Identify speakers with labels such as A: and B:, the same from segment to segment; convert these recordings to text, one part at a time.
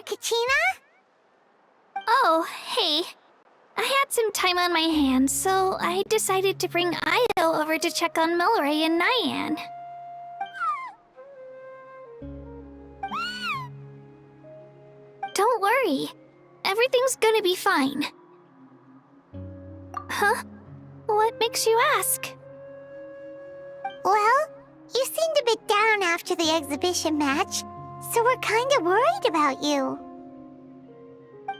A: Kachina?
B: Oh, hey. I had some time on my hands, so I decided to bring Io over to check on Milray and Nyan. Don't worry. Everything's gonna be fine. Huh? What makes you ask?
A: Well, you seemed a bit down after the exhibition match, so we're kinda worried about you.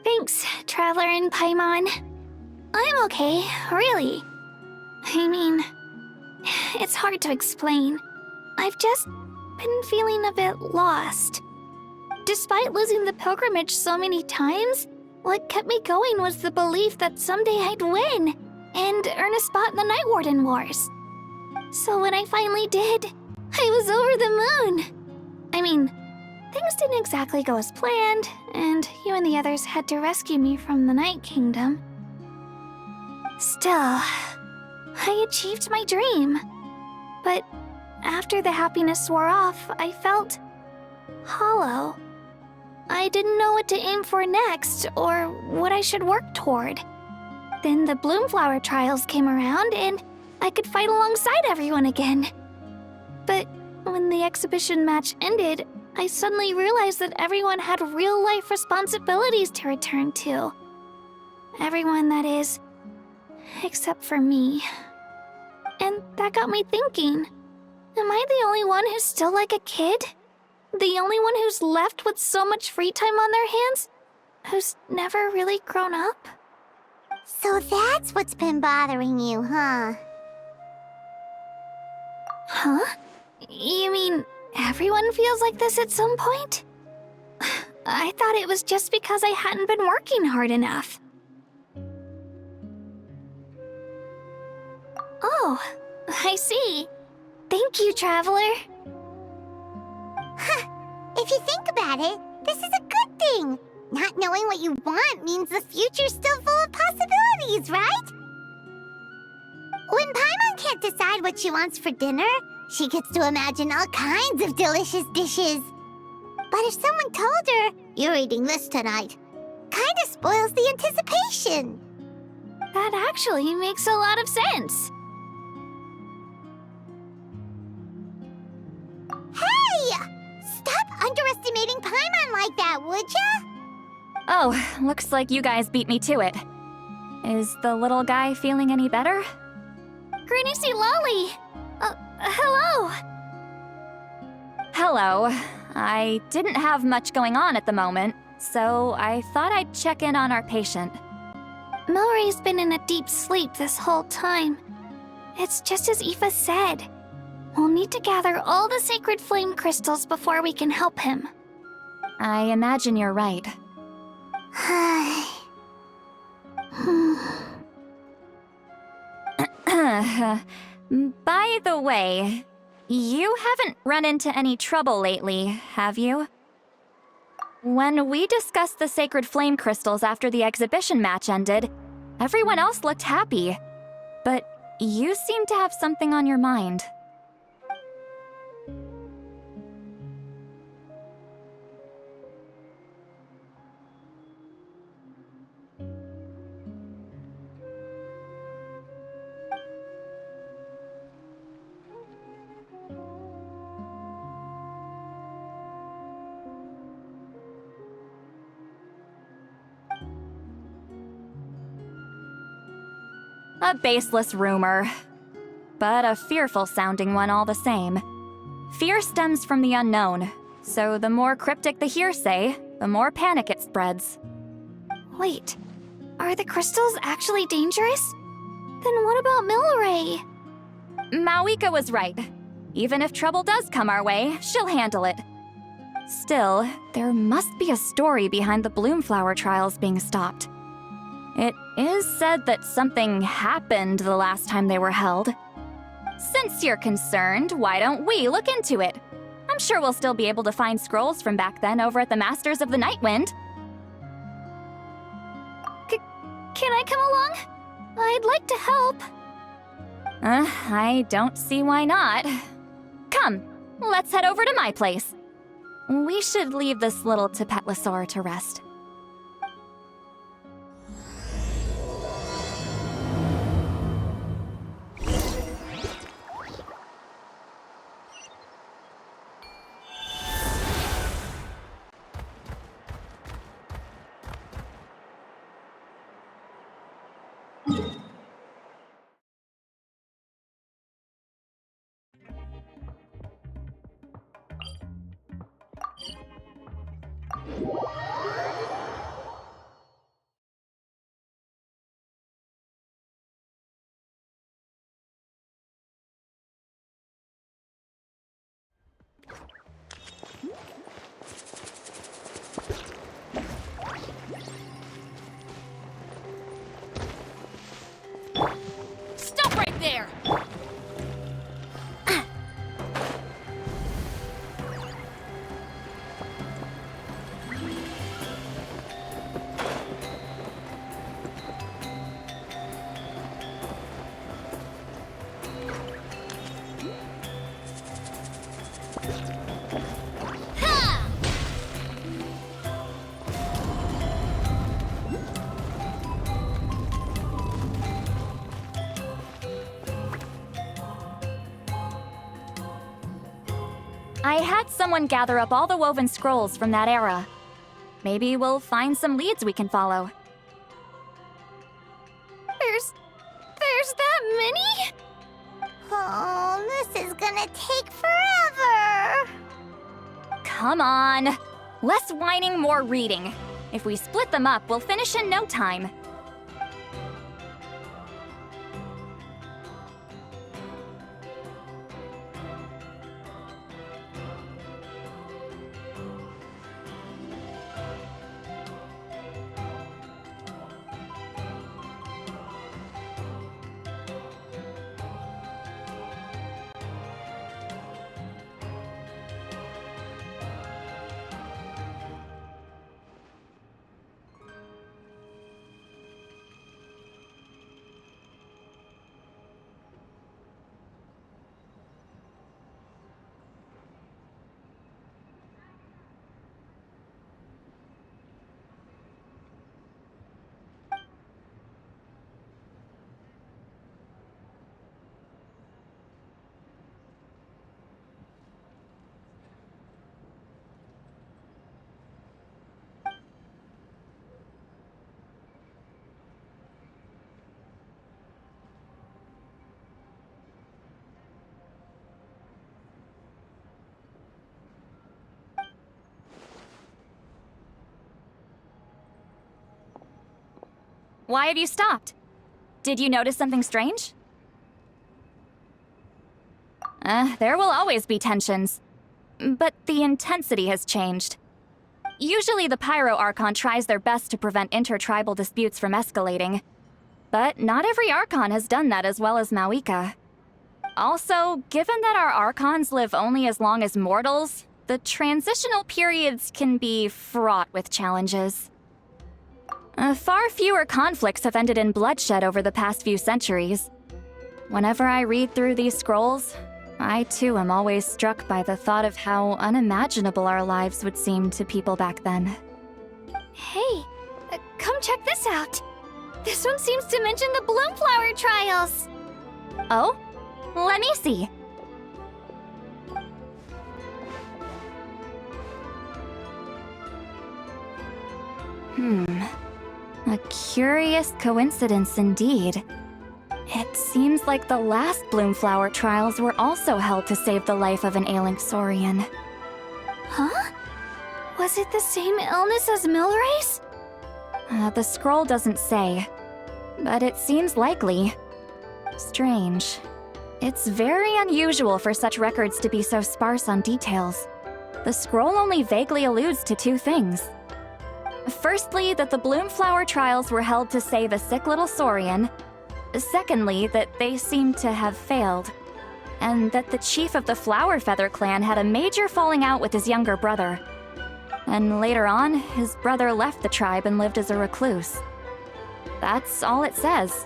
B: Thanks, Traveler and Paimon. I'm okay, really. I mean, it's hard to explain. I've just been feeling a bit lost. Despite losing the pilgrimage so many times, what kept me going was the belief that someday I'd win and earn a spot in the Night Warden Wars. So when I finally did, I was over the moon. I mean, things didn't exactly go as planned, and you and the others had to rescue me from the Night Kingdom. Still, I achieved my dream. But after the happiness wore off, I felt hollow. I didn't know what to aim for next, or what I should work toward. Then the Bloomflower trials came around, and I could fight alongside everyone again. But when the exhibition match ended, I suddenly realized that everyone had real-life responsibilities to return to. Everyone, that is, except for me. And that got me thinking, am I the only one who's still like a kid? The only one who's left with so much free time on their hands? Who's never really grown up?
A: So that's what's been bothering you, huh?
B: Huh? You mean everyone feels like this at some point? I thought it was just because I hadn't been working hard enough. Oh, I see. Thank you, Traveler.
A: Huh. If you think about it, this is a good thing. Not knowing what you want means the future's still full of possibilities, right? When Paimon can't decide what she wants for dinner, she gets to imagine all kinds of delicious dishes. But if someone told her, "You're eating this tonight," kinda spoils the anticipation.
B: That actually makes a lot of sense.
A: Hey! Stop underestimating Paimon like that, would ya?
C: Oh, looks like you guys beat me to it. Is the little guy feeling any better?
B: Greenicy Lolly! Hello!
C: Hello. I didn't have much going on at the moment, so I thought I'd check in on our patient.
B: Milray's been in a deep sleep this whole time. It's just as Aoife said. We'll need to gather all the sacred flame crystals before we can help him.
C: I imagine you're right. By the way, you haven't run into any trouble lately, have you? When we discussed the sacred flame crystals after the exhibition match ended, everyone else looked happy. But you seem to have something on your mind. A baseless rumor, but a fearful-sounding one all the same. Fear stems from the unknown, so the more cryptic the hearsay, the more panic it spreads.
B: Wait, are the crystals actually dangerous? Then what about Milray?
C: Mawika was right. Even if trouble does come our way, she'll handle it. Still, there must be a story behind the Bloomflower trials being stopped. It is said that something happened the last time they were held. Since you're concerned, why don't we look into it? I'm sure we'll still be able to find scrolls from back then over at the Masters of the Nightwind.
B: Can I come along? I'd like to help.
C: I don't see why not. Come, let's head over to my place. We should leave this little Tapetlosaur to rest.
D: Stop right there!
C: I had someone gather up all the woven scrolls from that era. Maybe we'll find some leads we can follow.
B: There's that many?
A: Oh, this is gonna take forever.
C: Come on! Less whining, more reading. If we split them up, we'll finish in no time. Why have you stopped? Did you notice something strange? There will always be tensions. But the intensity has changed. Usually the Pyro Archon tries their best to prevent intertribal disputes from escalating. But not every Archon has done that as well as Mawika. Also, given that our Archons live only as long as mortals, the transitional periods can be fraught with challenges. Far fewer conflicts have ended in bloodshed over the past few centuries. Whenever I read through these scrolls, I too am always struck by the thought of how unimaginable our lives would seem to people back then.
B: Hey, come check this out. This one seems to mention the Bloomflower trials.
C: Oh? Let me see. A curious coincidence indeed. It seems like the last Bloomflower trials were also held to save the life of an ailing Saurian.
B: Huh? Was it the same illness as Milrace?
C: The scroll doesn't say, but it seems likely. Strange. It's very unusual for such records to be so sparse on details. The scroll only vaguely alludes to two things. Firstly, that the Bloomflower trials were held to save a sick little Saurian. Secondly, that they seem to have failed. And that the chief of the Flower Feather clan had a major falling out with his younger brother. And later on, his brother left the tribe and lived as a recluse. That's all it says.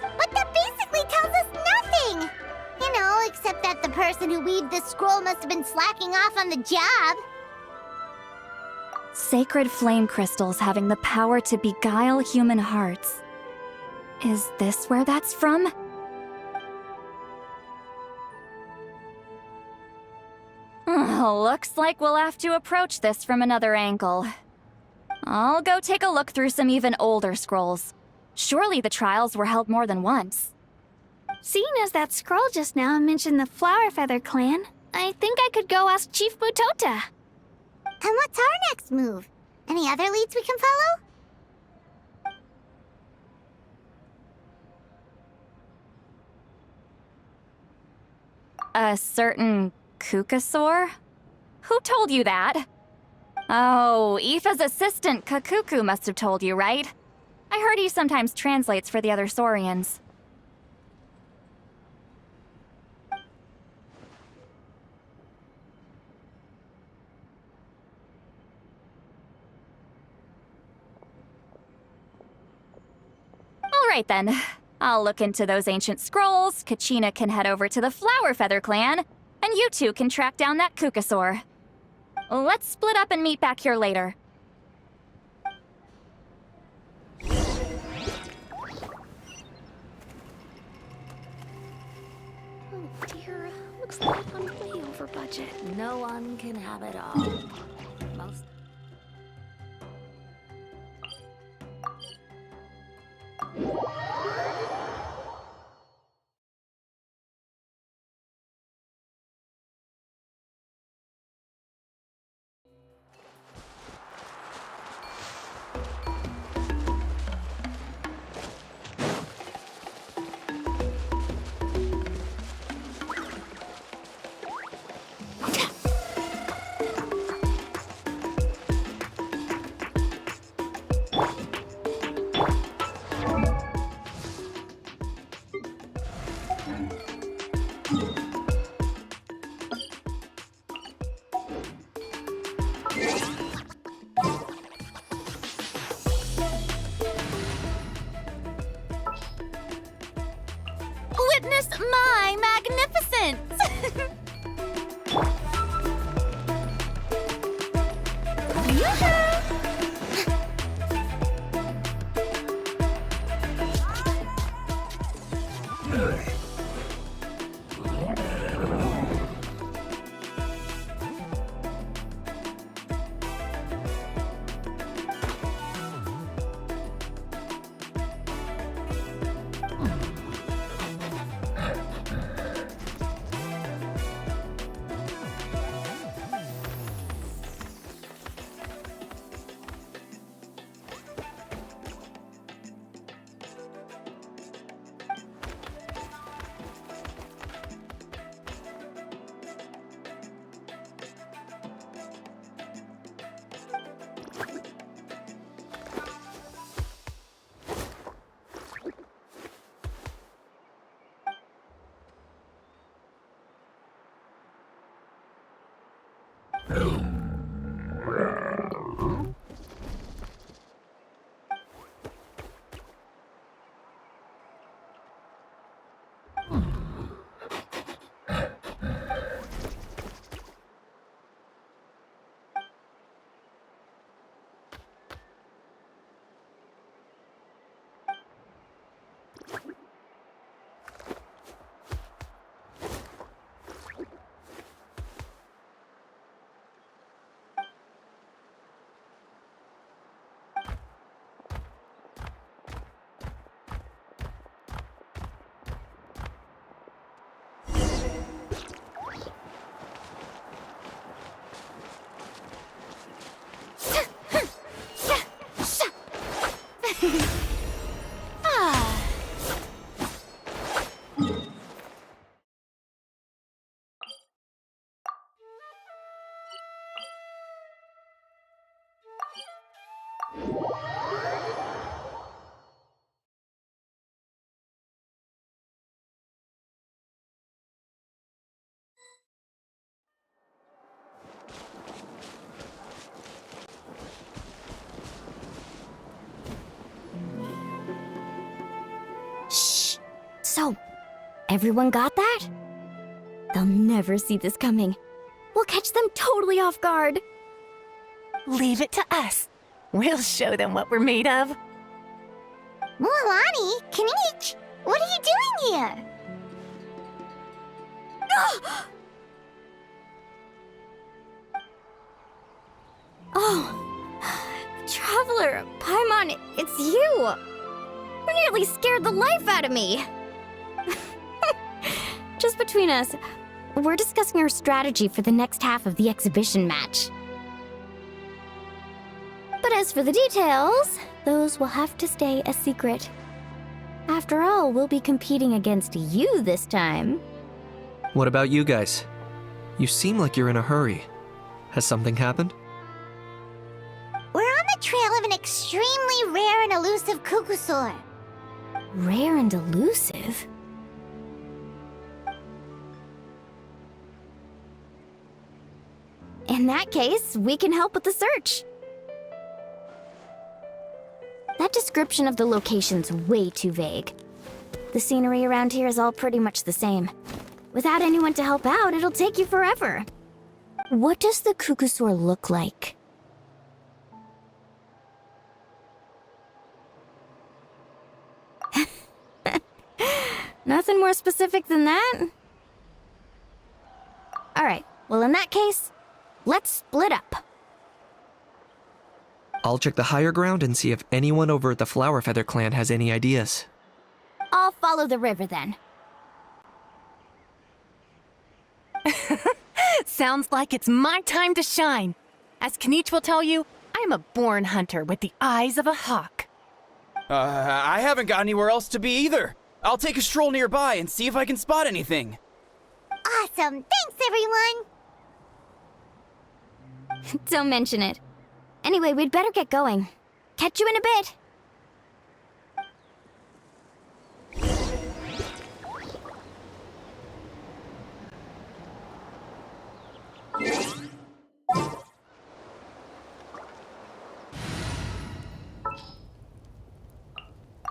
A: But that basically tells us nothing! You know, except that the person who weaved this scroll must have been slacking off on the job.
C: Sacred flame crystals having the power to beguile human hearts. Is this where that's from? Looks like we'll have to approach this from another angle. I'll go take a look through some even older scrolls. Surely the trials were held more than once.
B: Seeing as that scroll just now mentioned the Flower Feather clan, I think I could go ask Chief Butota.
A: And what's our next move? Any other leads we can follow?
C: A certain Kukasaur? Who told you that? Oh, Aoife's assistant, Kakuku, must have told you, right? I heard he sometimes translates for the other Saurians. Alright then. I'll look into those ancient scrolls, Kachina can head over to the Flower Feather clan, and you two can track down that Kukasaur. Let's split up and meet back here later.
B: Oh dear, looks like I've gone way over budget.
E: No one can have it all. Most.
D: Witness my magnificence!
E: Shh! So, everyone got that? They'll never see this coming. We'll catch them totally off guard.
F: Leave it to us. We'll show them what we're made of.
A: Mualani, Kanich, what are you doing here?
D: Oh, Traveler, Paimon, it's you! You nearly scared the life out of me! Just between us, we're discussing our strategy for the next half of the exhibition match. But as for the details, those will have to stay a secret. After all, we'll be competing against you this time.
G: What about you guys? You seem like you're in a hurry. Has something happened?
A: We're on the trail of an extremely rare and elusive Kukusaur.
D: Rare and elusive? In that case, we can help with the search. That description of the location's way too vague. The scenery around here is all pretty much the same. Without anyone to help out, it'll take you forever. What does the Kukusaur look like? Nothing more specific than that? Alright, well in that case, let's split up.
G: I'll check the higher ground and see if anyone over at the Flower Feather clan has any ideas.
D: I'll follow the river then.
F: Sounds like it's my time to shine. As Kanich will tell you, I'm a born hunter with the eyes of a hawk.
H: I haven't got anywhere else to be either. I'll take a stroll nearby and see if I can spot anything.
A: Awesome, thanks everyone!
D: Don't mention it. Anyway, we'd better get going. Catch you in a bit.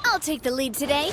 D: I'll take the lead today.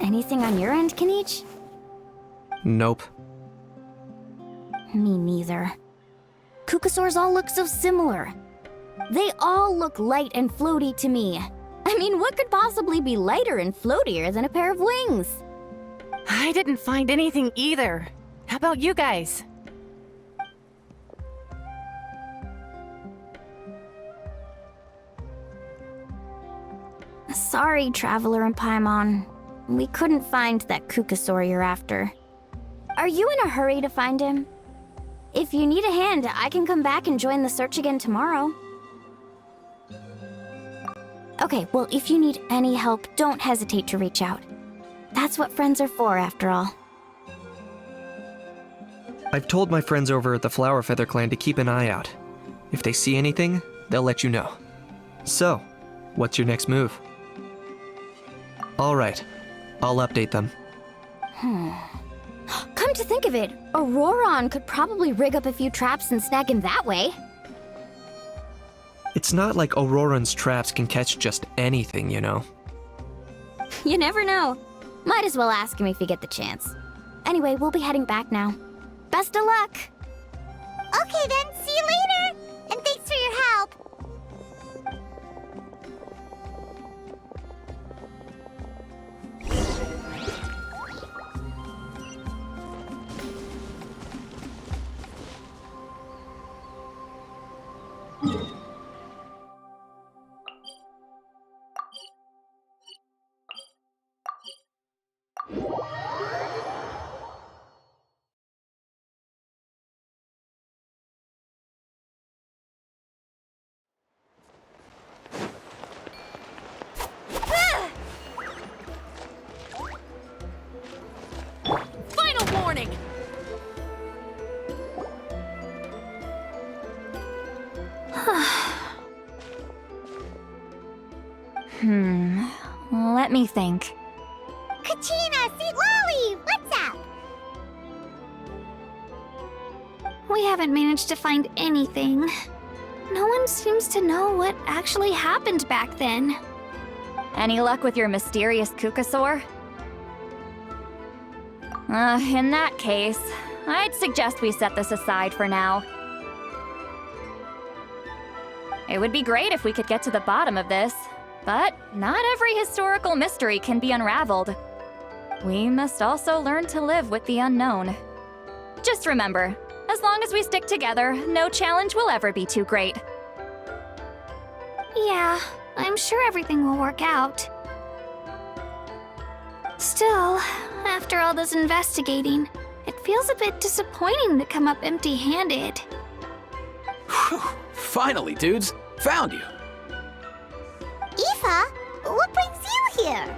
D: Anything on your end, Kanich?
G: Nope.
D: Me neither. Kukasaurs all look so similar. They all look light and floaty to me. I mean, what could possibly be lighter and floatier than a pair of wings?
F: I didn't find anything either. How about you guys?
D: Sorry, Traveler and Paimon. We couldn't find that Kukasaur you're after. Are you in a hurry to find him? If you need a hand, I can come back and join the search again tomorrow. Okay, well, if you need any help, don't hesitate to reach out. That's what friends are for, after all.
G: I've told my friends over at the Flower Feather Clan to keep an eye out. If they see anything, they'll let you know. So, what's your next move? Alright, I'll update them.
D: Come to think of it, Auroron could probably rig up a few traps and snag him that way.
G: It's not like Auroran's traps can catch just anything, you know.
D: You never know. Might as well ask him if you get the chance. Anyway, we'll be heading back now. Best of luck!
A: Okay then, see you later! And thanks for your help!
F: Final warning!
C: Let me think.
A: Kachina, Sweet Lolly, what's up?
B: We haven't managed to find anything. No one seems to know what actually happened back then.
C: Any luck with your mysterious Kukasaur? In that case, I'd suggest we set this aside for now. It would be great if we could get to the bottom of this, but not every historical mystery can be unraveled. We must also learn to live with the unknown. Just remember, as long as we stick together, no challenge will ever be too great.
B: Yeah, I'm sure everything will work out. Still, after all this investigating, it feels a bit disappointing to come up empty-handed.
I: Whew. Finally, dudes. Found you.
A: Aoife, what brings you here?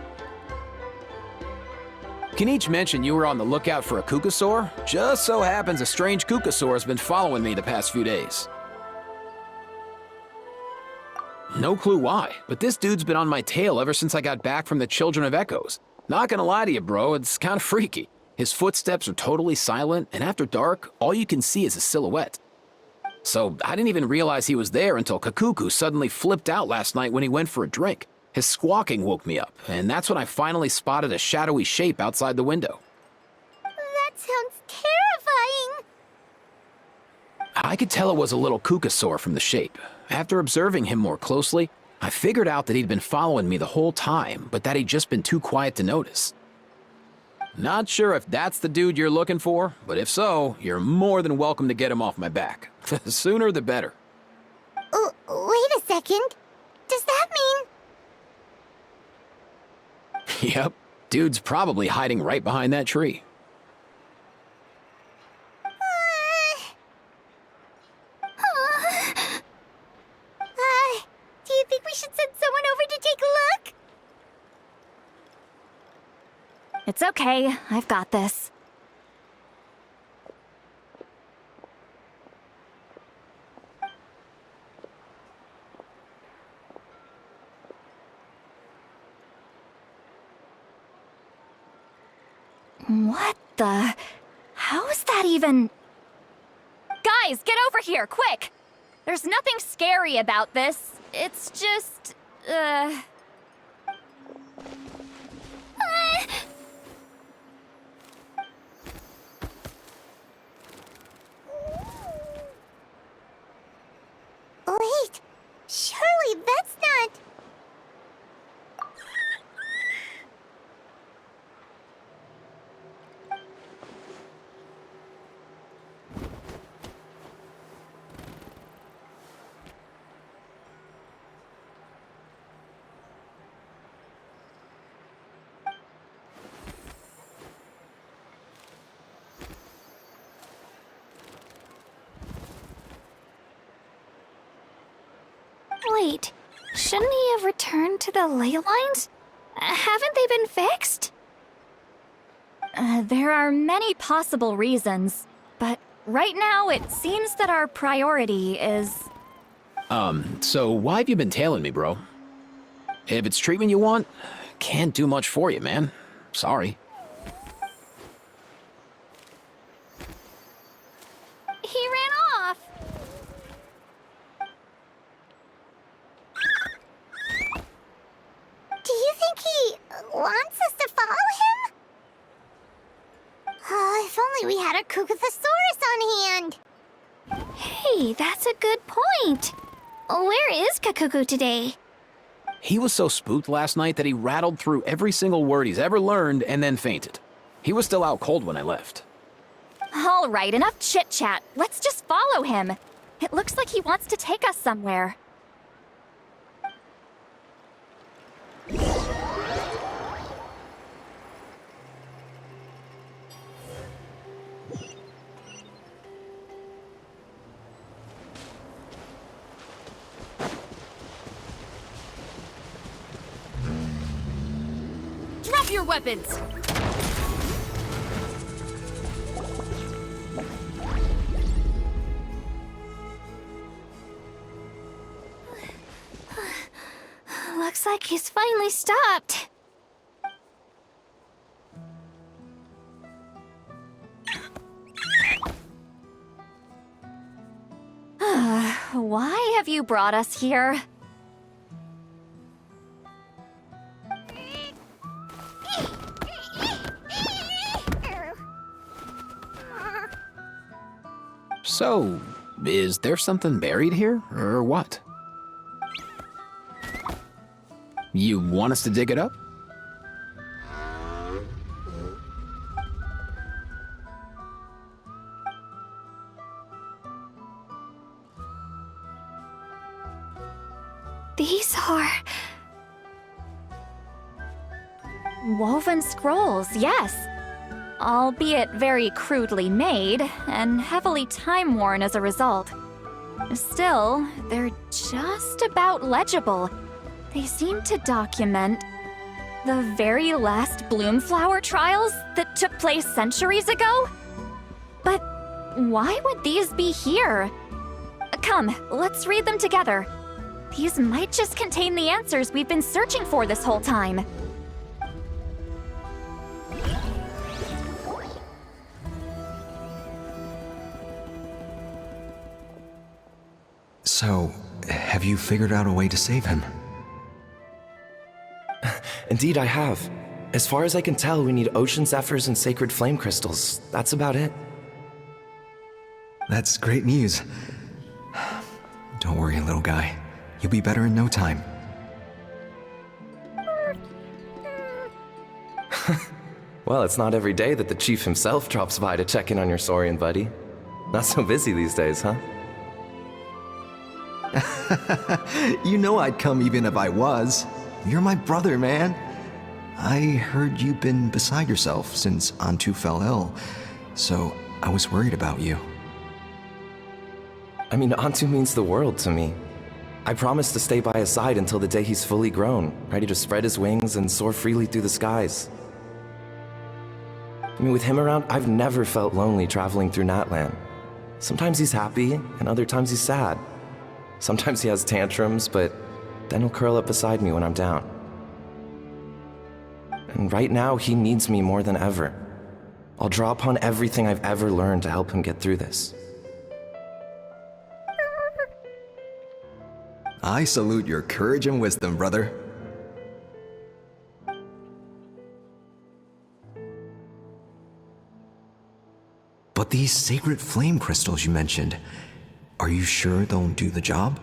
I: Kanich mentioned you were on the lookout for a Kukasaur. Just so happens a strange Kukasaur has been following me the past few days. No clue why, but this dude's been on my tail ever since I got back from the Children of Echoes. Not gonna lie to you, bro, it's kinda freaky. His footsteps are totally silent, and after dark, all you can see is a silhouette. So I didn't even realize he was there until Kakuku suddenly flipped out last night when he went for a drink. His squawking woke me up, and that's when I finally spotted a shadowy shape outside the window.
A: That sounds terrifying.
I: I could tell it was a little Kukasaur from the shape. After observing him more closely, I figured out that he'd been following me the whole time, but that he'd just been too quiet to notice. Not sure if that's the dude you're looking for, but if so, you're more than welcome to get him off my back. The sooner the better.
A: Wait a second. Does that mean...
I: Yep, dude's probably hiding right behind that tree.
A: Do you think we should send someone over to take a look?
C: It's okay, I've got this. What the... How is that even... Guys, get over here, quick! There's nothing scary about this. It's just...
B: Wait, shouldn't he have returned to the ley lines? Haven't they been fixed?
C: There are many possible reasons, but right now it seems that our priority is...
I: So why have you been tailing me, bro? If it's treatment you want, can't do much for you, man. Sorry.
B: He ran off!
A: Do you think he wants us to follow him? Oh, if only we had a Kukathosaurus on hand.
B: Hey, that's a good point. Where is Kakuku today?
I: He was so spooked last night that he rattled through every single word he's ever learned and then fainted. He was still out cold when I left.
C: All right, enough chit-chat. Let's just follow him. It looks like he wants to take us somewhere.
F: Drop your weapons!
B: Looks like he's finally stopped.
C: Why have you brought us here?
I: So, is there something buried here, or what? You want us to dig it up?
B: These are...
C: Woven scrolls, yes. Albeit very crudely made, and heavily time-worn as a result. Still, they're just about legible. They seem to document the very last Bloomflower trials that took place centuries ago? But why would these be here? Come, let's read them together. These might just contain the answers we've been searching for this whole time.
J: So, have you figured out a way to save him?
K: Indeed, I have. As far as I can tell, we need ocean zephyrs and sacred flame crystals. That's about it.
J: That's great news. Don't worry, little guy. You'll be better in no time.
K: Well, it's not every day that the chief himself drops by to check in on your Saurian buddy. Not so busy these days, huh?
J: You know I'd come even if I was. You're my brother, man. I heard you've been beside yourself since Antu fell ill, so I was worried about you.
K: I mean, Antu means the world to me. I promised to stay by his side until the day he's fully grown, ready to spread his wings and soar freely through the skies. I mean, with him around, I've never felt lonely traveling through Natlan. Sometimes he's happy, and other times he's sad. Sometimes he has tantrums, but then he'll curl up beside me when I'm down. And right now, he needs me more than ever. I'll draw upon everything I've ever learned to help him get through this.
J: I salute your courage and wisdom, brother. But these sacred flame crystals you mentioned, are you sure they'll do the job?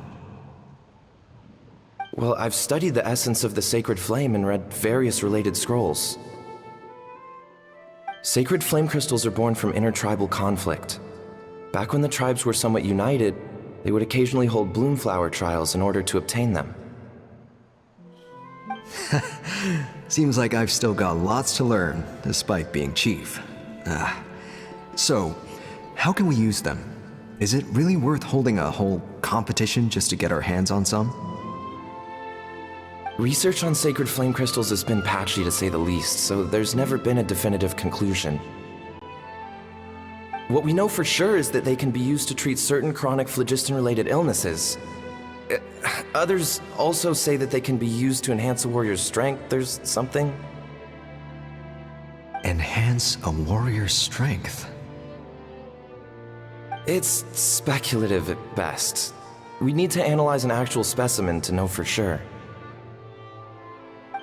K: Well, I've studied the essence of the sacred flame and read various related scrolls. Sacred flame crystals are born from intertribal conflict. Back when the tribes were somewhat united, they would occasionally hold Bloomflower trials in order to obtain them.
J: Seems like I've still got lots to learn, despite being chief. So, how can we use them? Is it really worth holding a whole competition just to get our hands on some?
K: Research on sacred flame crystals has been patchy to say the least, so there's never been a definitive conclusion. What we know for sure is that they can be used to treat certain chronic phlogiston-related illnesses. Others also say that they can be used to enhance a warrior's strength. There's something.
J: Enhance a warrior's strength?
K: It's speculative at best. We need to analyze an actual specimen to know for sure.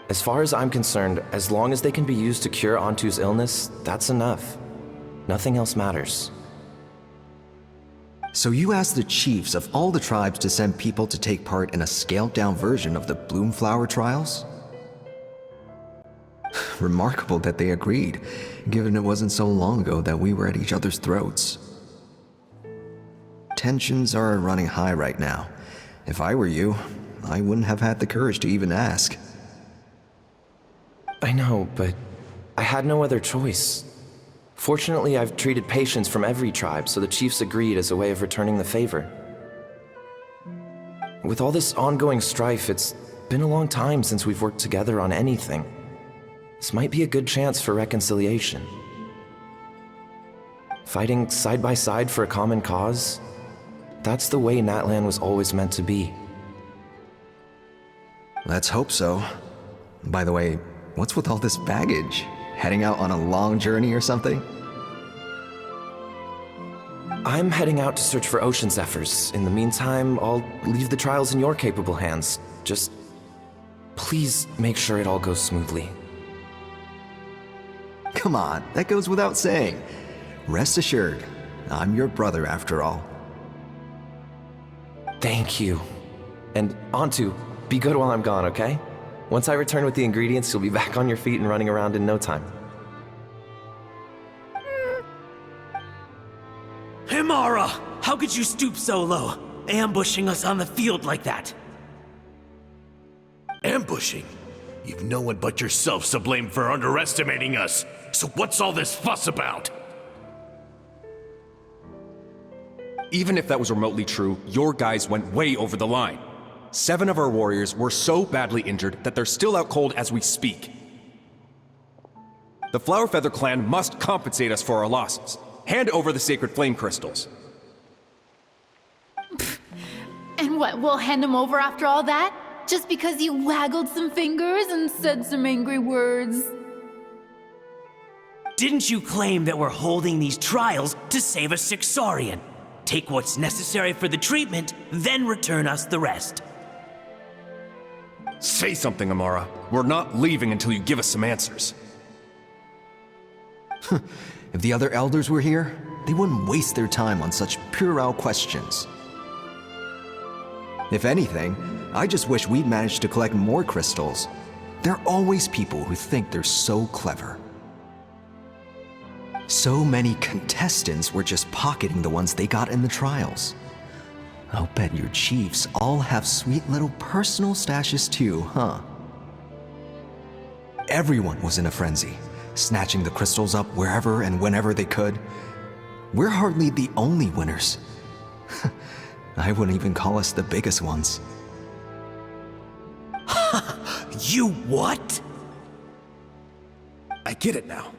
K: As far as I'm concerned, as long as they can be used to cure Antu's illness, that's enough. Nothing else matters.
J: So you asked the chiefs of all the tribes to send people to take part in a scaled-down version of the Bloomflower trials? Remarkable that they agreed, given it wasn't so long ago that we were at each other's throats. Tensions are running high right now. If I were you, I wouldn't have had the courage to even ask.
K: I know, but I had no other choice. Fortunately, I've treated patients from every tribe, so the chiefs agreed as a way of returning the favor. With all this ongoing strife, it's been a long time since we've worked together on anything. This might be a good chance for reconciliation. Fighting side by side for a common cause? That's the way Natlan was always meant to be.
J: Let's hope so. By the way, what's with all this baggage? Heading out on a long journey or something?
K: I'm heading out to search for ocean zephyrs. In the meantime, I'll leave the trials in your capable hands. Just please make sure it all goes smoothly.
J: Come on, that goes without saying. Rest assured, I'm your brother after all.
K: Thank you. And Antu, be good while I'm gone, okay? Once I return with the ingredients, you'll be back on your feet and running around in no time.
L: Himara! How could you stoop so low, ambushing us on the field like that?
M: Ambushing? You've no one but yourself to blame for underestimating us. So what's all this fuss about?
N: Even if that was remotely true, your guys went way over the line. 7 of our warriors were so badly injured that they're still out cold as we speak. The Flower Feather clan must compensate us for our losses. Hand over the sacred flame crystals.
O: And what, we'll hand them over after all that? Just because you waggled some fingers and said some angry words?
L: Didn't you claim that we're holding these trials to save a Sixarian? Take what's necessary for the treatment, then return us the rest.
N: Say something, Amara. We're not leaving until you give us some answers.
J: If the other elders were here, they wouldn't waste their time on such puerile questions. If anything, I just wish we'd managed to collect more crystals. There are always people who think they're so clever. So many contestants were just pocketing the ones they got in the trials. I'll bet your chiefs all have sweet little personal stashes too, huh? Everyone was in a frenzy, snatching the crystals up wherever and whenever they could. We're hardly the only winners. I wouldn't even call us the biggest ones.
L: You what?
N: I get it now.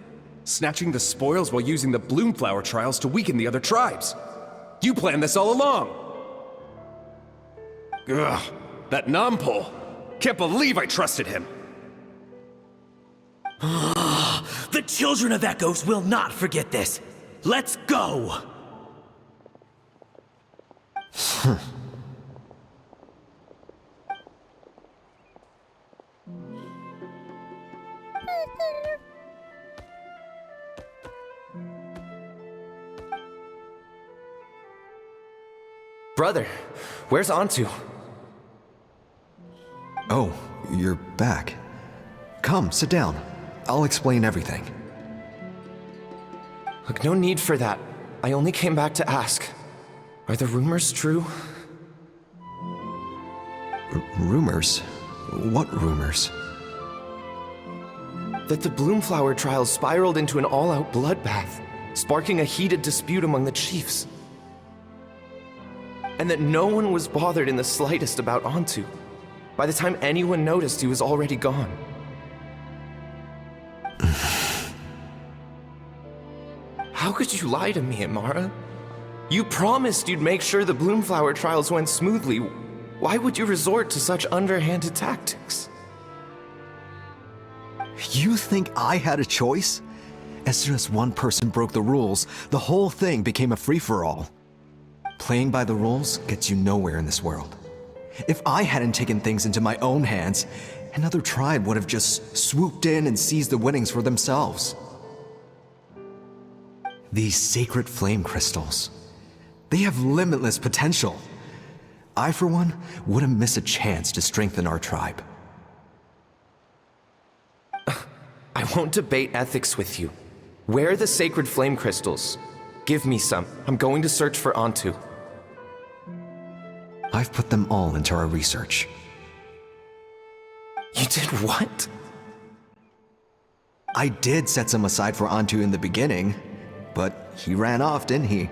N: Snatching the spoils while using the Bloomflower trials to weaken the other tribes. You planned this all along. Ugh, that Nampol. Can't believe I trusted him.
L: The children of Echoes will not forget this. Let's go!
K: Brother, where's Antu?
J: Oh, you're back. Come, sit down. I'll explain everything.
K: Look, no need for that. I only came back to ask. Are the rumors true?
J: Rumors? What rumors?
K: That the Bloomflower trials spiraled into an all-out bloodbath, sparking a heated dispute among the chiefs. And that no one was bothered in the slightest about Antu. By the time anyone noticed, he was already gone. How could you lie to me, Amara? You promised you'd make sure the Bloomflower trials went smoothly. Why would you resort to such underhanded tactics?
J: You think I had a choice? As soon as one person broke the rules, the whole thing became a free-for-all. Playing by the rules gets you nowhere in this world. If I hadn't taken things into my own hands, another tribe would have just swooped in and seized the winnings for themselves. These sacred flame crystals, they have limitless potential. I, for one, wouldn't miss a chance to strengthen our tribe.
K: I won't debate ethics with you. Where are the sacred flame crystals? Give me some. I'm going to search for Antu.
J: I've put them all into our research.
K: You did what?
J: I did set some aside for Antu in the beginning, but he ran off, didn't he?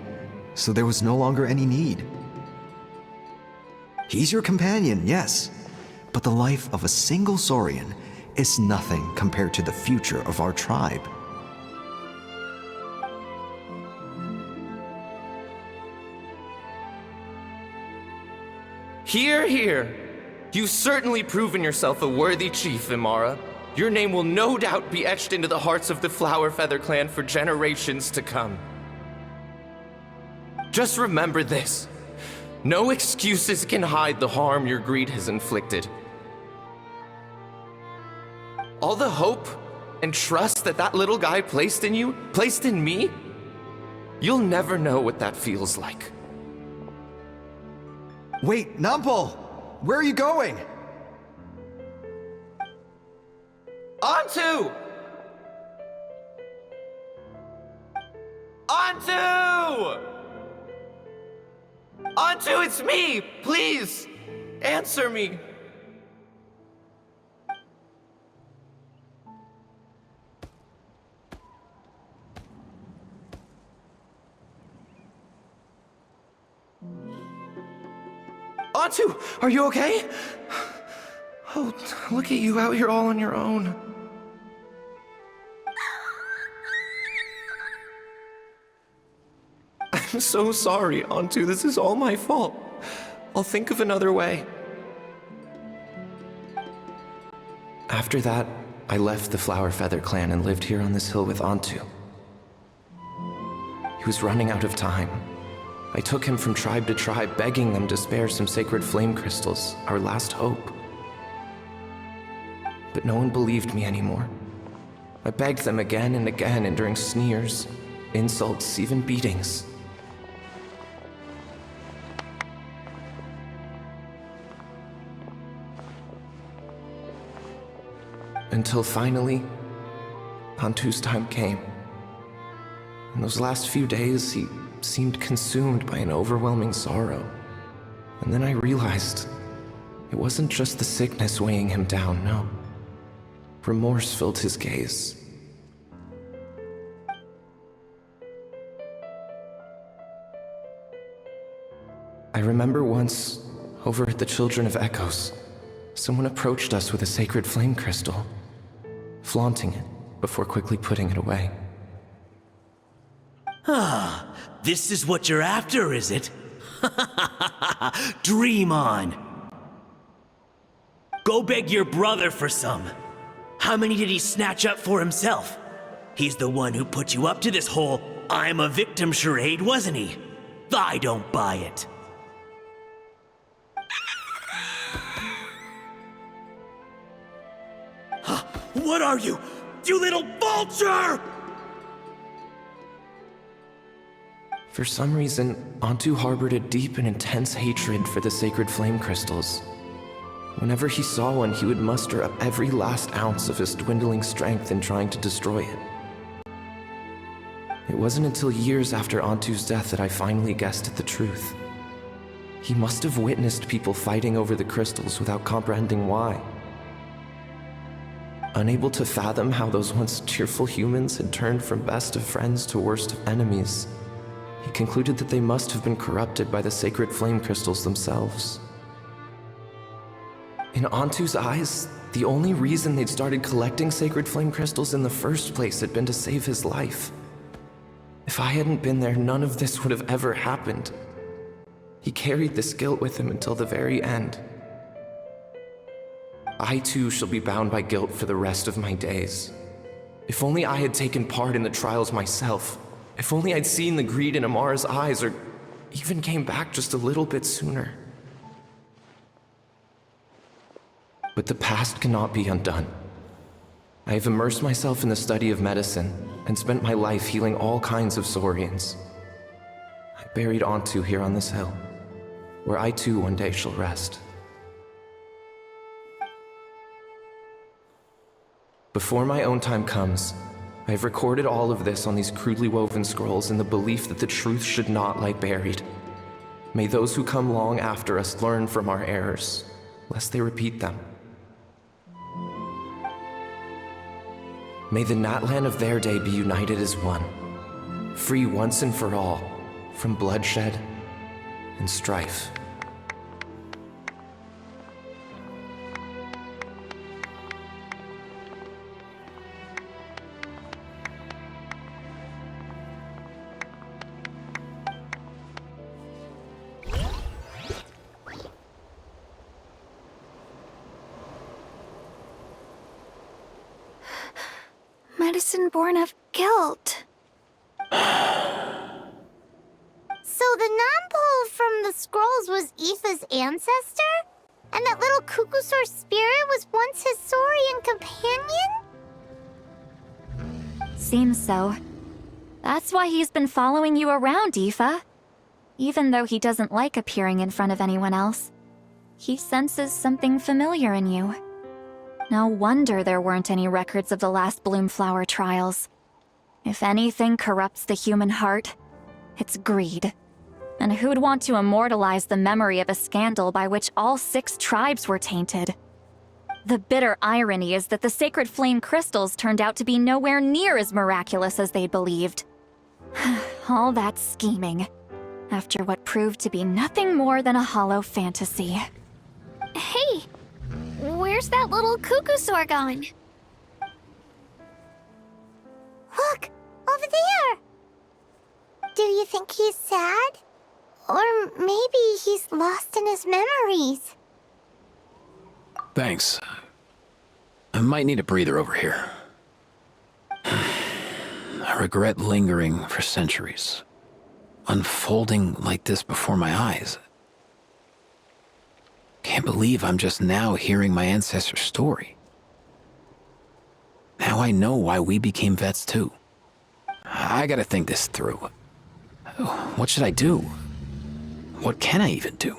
J: So there was no longer any need. He's your companion, yes, but the life of a single Saurian is nothing compared to the future of our tribe.
K: Hear, hear. You've certainly proven yourself a worthy chief, Imara. Your name will no doubt be etched into the hearts of the Flower Feather clan for generations to come. Just remember this. No excuses can hide the harm your greed has inflicted. All the hope and trust that little guy placed in you, placed in me, you'll never know what that feels like.
J: Wait, Nampal! Where are you going?
K: Antu! Antu! Antu, it's me! Please! Answer me! Antu, are you okay? Oh, look at you out here all on your own. I'm so sorry, Antu. This is all my fault. I'll think of another way. After that, I left the Flower Feather clan and lived here on this hill with Antu. He was running out of time. I took him from tribe to tribe, begging them to spare some sacred flame crystals, our last hope. But no one believed me anymore. I begged them again and again, enduring sneers, insults, even beatings. Until finally, Antu's time came. In those last few days, he seemed consumed by an overwhelming sorrow. And then I realized it wasn't just the sickness weighing him down, no. Remorse filled his gaze. I remember once, over at the Children of Echoes, someone approached us with a sacred flame crystal, flaunting it before quickly putting it away.
L: Ah, this is what you're after, is it? Dream on. Go beg your brother for some. How many did he snatch up for himself? He's the one who put you up to this whole I'm a victim charade, wasn't he? I don't buy it. What are you? You little vulture!
K: For some reason, Antu harbored a deep and intense hatred for the sacred flame crystals. Whenever he saw one, he would muster up every last ounce of his dwindling strength in trying to destroy it. It wasn't until years after Antu's death that I finally guessed at the truth. He must have witnessed people fighting over the crystals without comprehending why. Unable to fathom how those once cheerful humans had turned from best of friends to worst of enemies, he concluded that they must have been corrupted by the sacred flame crystals themselves. In Antu's eyes, the only reason they'd started collecting sacred flame crystals in the first place had been to save his life. If I hadn't been there, none of this would have ever happened. He carried this guilt with him until the very end. I too shall be bound by guilt for the rest of my days. If only I had taken part in the trials myself. If only I'd seen the greed in Amara's eyes, or even came back just a little bit sooner. But the past cannot be undone. I have immersed myself in the study of medicine and spent my life healing all kinds of Saurians. I buried Antu here on this hill, where I too one day shall rest. Before my own time comes, I have recorded all of this on these crudely woven scrolls in the belief that the truth should not lie buried. May those who come long after us learn from our errors, lest they repeat them. May the Natlan of their day be united as one, free once and for all from bloodshed and strife.
B: Medicine born of guilt.
A: So the non-pole from the scrolls was Aoife's ancestor? And that little Kukusaur spirit was once his Saurian companion?
C: Seems so. That's why he's been following you around, Aoife. Even though he doesn't like appearing in front of anyone else, he senses something familiar in you. No wonder there weren't any records of the last Bloomflower trials. If anything corrupts the human heart, it's greed. And who'd want to immortalize the memory of a scandal by which all 6 tribes were tainted? The bitter irony is that the sacred flame crystals turned out to be nowhere near as miraculous as they'd believed. All that scheming, after what proved to be nothing more than a hollow fantasy.
B: Hey, where's that little Kukusaur gone?
A: Look, over there! Do you think he's sad? Or maybe he's lost in his memories?
I: Thanks. I might need a breather over here. I regret lingering for centuries, unfolding like this before my eyes. Can't believe I'm just now hearing my ancestor's story. Now I know why we became vets too. I gotta think this through. What should I do? What can I even do?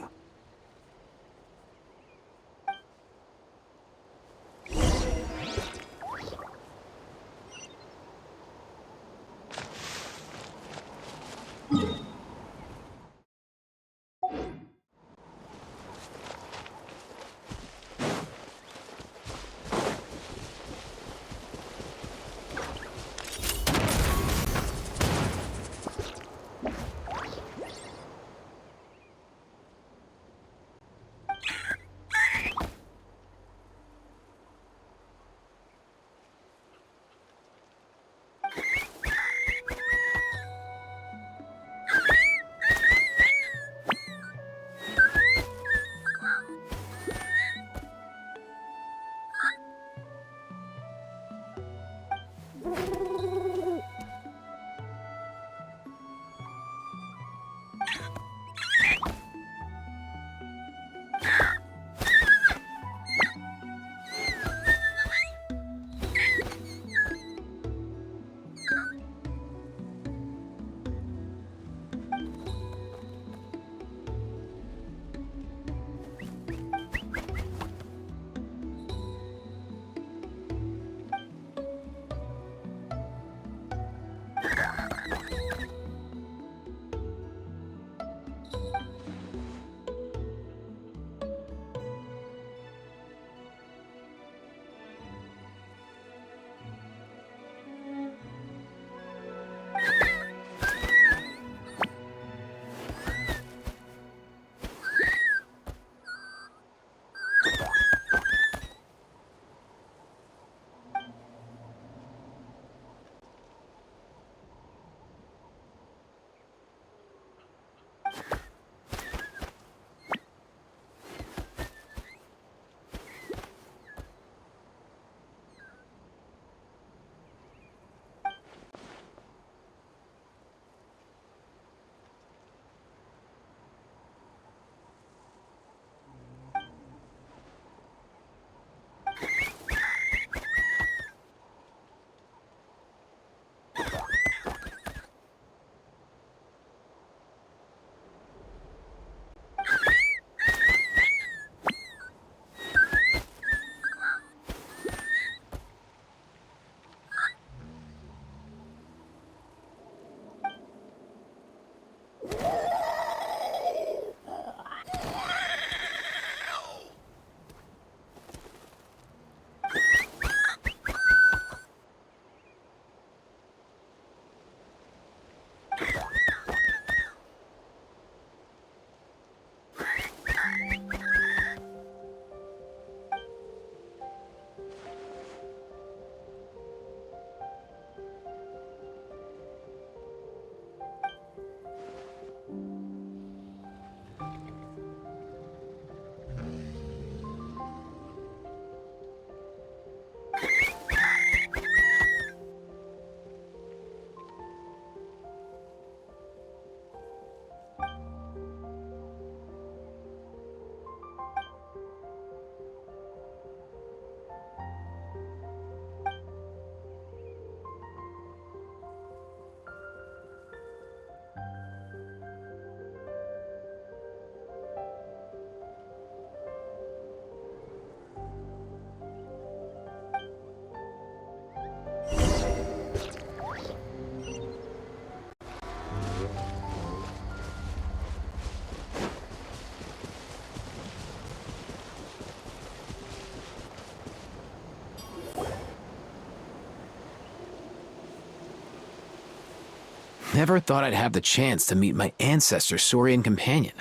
I: Never thought I'd have the chance to meet my ancestor Saurian companion.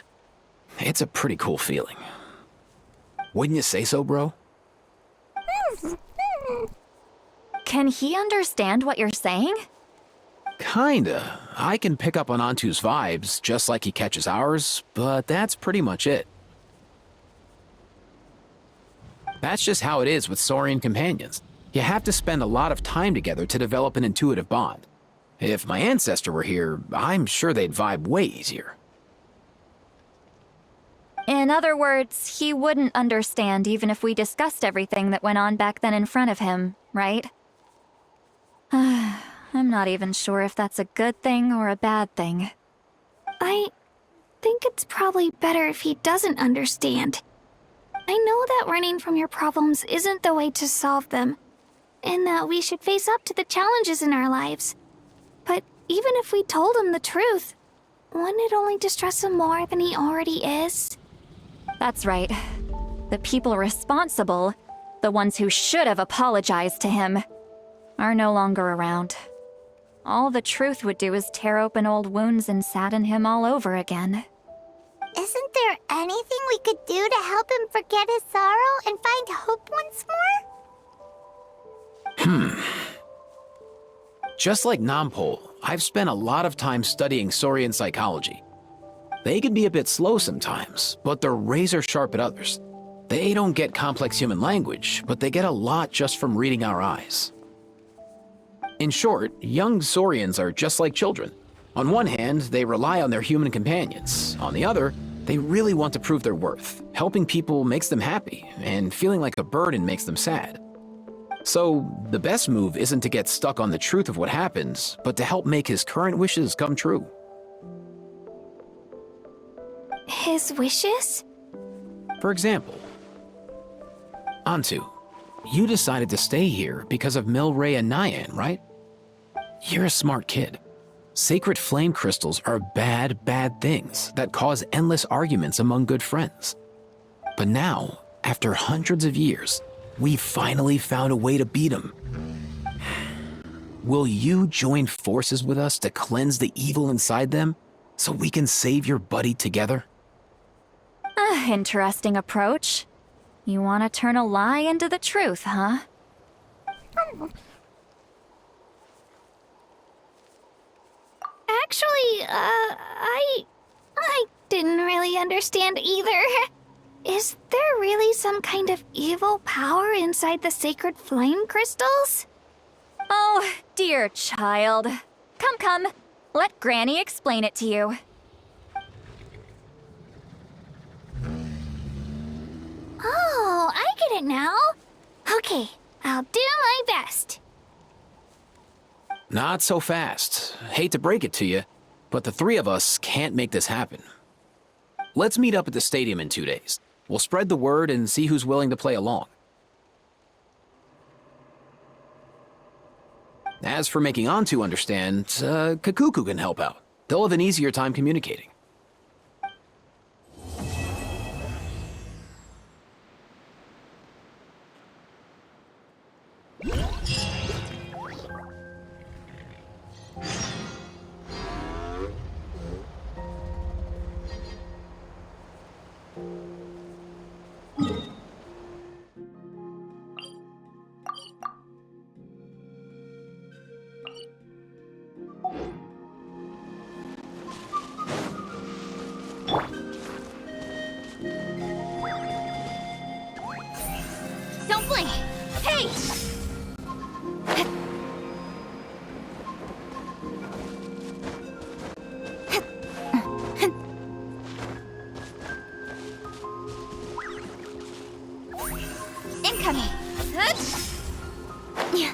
I: It's a pretty cool feeling. Wouldn't you say so, bro?
C: Can he understand what you're saying?
I: Kinda. I can pick up on Antu's vibes, just like he catches ours, but that's pretty much it. That's just how it is with Saurian companions. You have to spend a lot of time together to develop an intuitive bond. If my ancestor were here, I'm sure they'd vibe way easier.
C: In other words, he wouldn't understand even if we discussed everything that went on back then in front of him, right? I'm not even sure if that's a good thing or a bad thing.
B: I think it's probably better if he doesn't understand. I know that running from your problems isn't the way to solve them, and that we should face up to the challenges in our lives. But even if we told him the truth, wouldn't it only distress him more than he already is?
C: That's right. The people responsible, the ones who should have apologized to him, are no longer around. All the truth would do is tear open old wounds and sadden him all over again.
A: Isn't there anything we could do to help him forget his sorrow and find hope once more?
I: Just like Nampol, I've spent a lot of time studying Saurian psychology. They can be a bit slow sometimes, but they're razor sharp at others. They don't get complex human language, but they get a lot just from reading our eyes. In short, young Saurians are just like children. On one hand, they rely on their human companions. On the other, they really want to prove their worth. Helping people makes them happy, and feeling like a burden makes them sad. So, the best move isn't to get stuck on the truth of what happens, but to help make his current wishes come true.
B: His wishes?
I: For example, Antu, you decided to stay here because of Milray and Nyan, right? You're a smart kid. Sacred flame crystals are bad, bad things that cause endless arguments among good friends. But now, after hundreds of years, we finally found a way to beat them. Will you join forces with us to cleanse the evil inside them so we can save your buddy together?
C: Interesting approach. You want to turn a lie into the truth, huh?
B: Actually, I didn't really understand either. Is there really some kind of evil power inside the sacred flame crystals?
C: Oh, dear child. Come. Let Granny explain it to you.
B: Oh, I get it now. Okay, I'll do my best.
I: Not so fast. Hate to break it to you, but the three of us can't make this happen. Let's meet up at the stadium in 2 days. We'll spread the word and see who's willing to play along. As for making Antu understand, Kakuku can help out. They'll have an easier time communicating.
B: Don't blink! Hey! Incoming! Yeah.